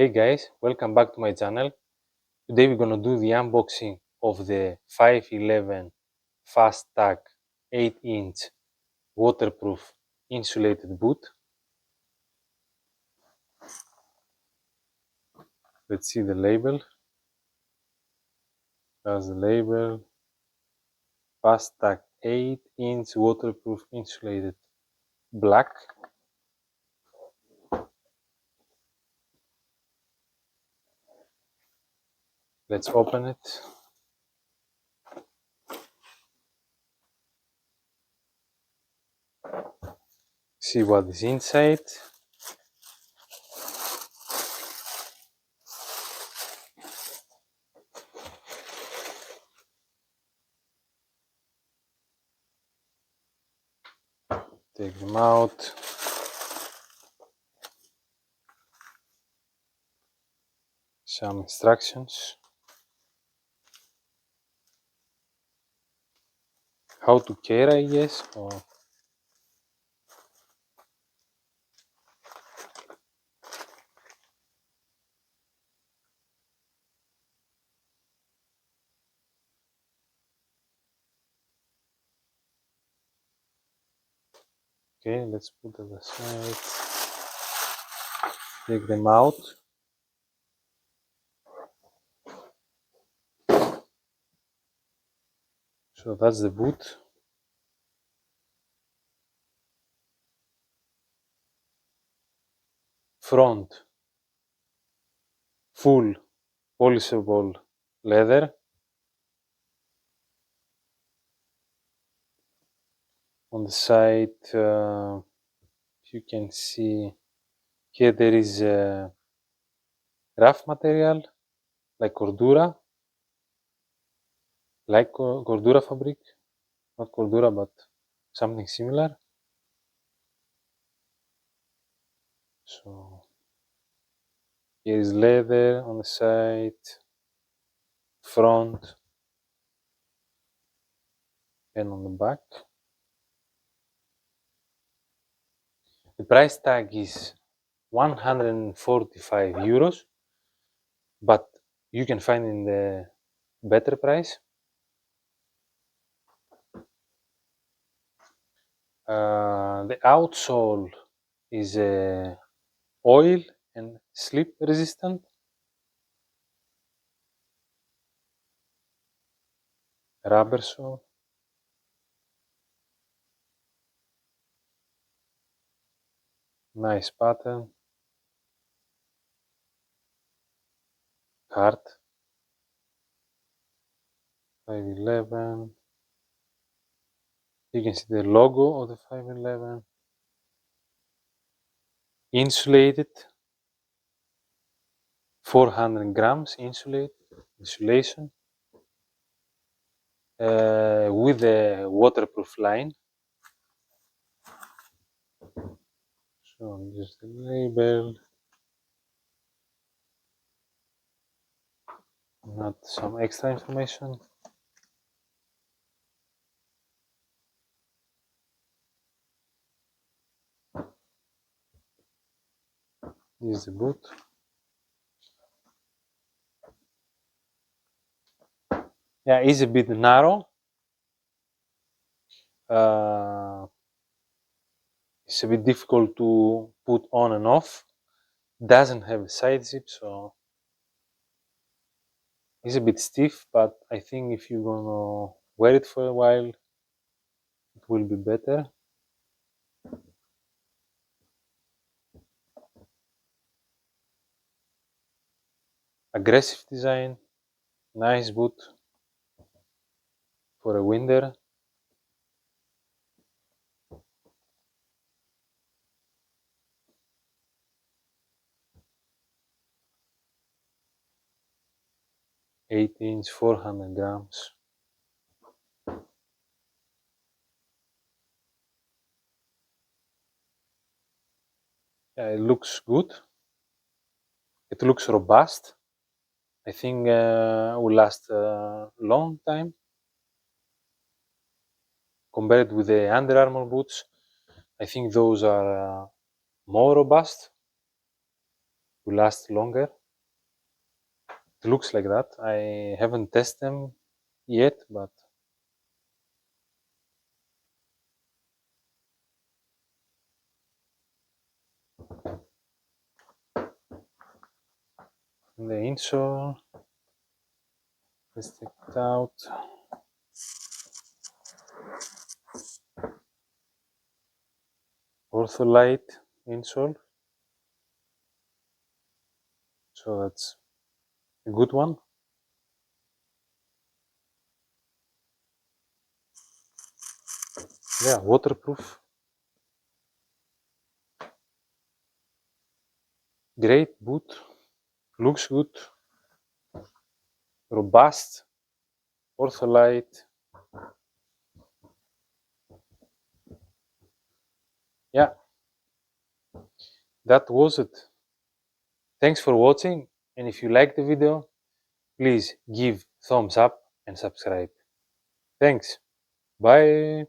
Hey guys, welcome back to my channel. Today we're gonna do the unboxing of the 511 Fast Tac 8-inch waterproof insulated boot. Let's see the label. That's the label. Fast Tac 8-inch waterproof insulated black. Let's open it. See what is inside. Take them out. Some instructions. How to care, I guess. Okay, let's put it aside. Take them out. So that's the boot. Front, full polishable leather. On the side, you can see here there is a rough material like cordura, cordura fabric, not cordura but something similar. So here is leather on the side, front, and on the back. The price tag is 145 euros, but you can find in the better price. The outsole is oil and slip resistant. Rubber sole. Nice pattern. Hard. 511. You can see the logo of the 511. Insulated. 400 grams insulation. With a waterproof line. So just the label. Not some extra information. This is the boot. Yeah, it's a bit narrow. It's a bit difficult to put on and off. Doesn't have a side zip, so it's a bit stiff, but I think if you're gonna wear it for a while, it will be better. Aggressive design, nice boot for a winter. (8-inch), 400 grams. Yeah, it looks good. It looks robust. I think will last a long time. Compared with the Under Armour boots, I think those are more robust, will last longer. It looks like that. I haven't tested them yet, but the insole, let's take it out. Ortholite insole, so that's a good one. Yeah, waterproof. Great boot, looks good, robust, Ortholite. Yeah, that was it. Thanks for watching, and if you like the video, please give thumbs up and subscribe. Thanks. Bye.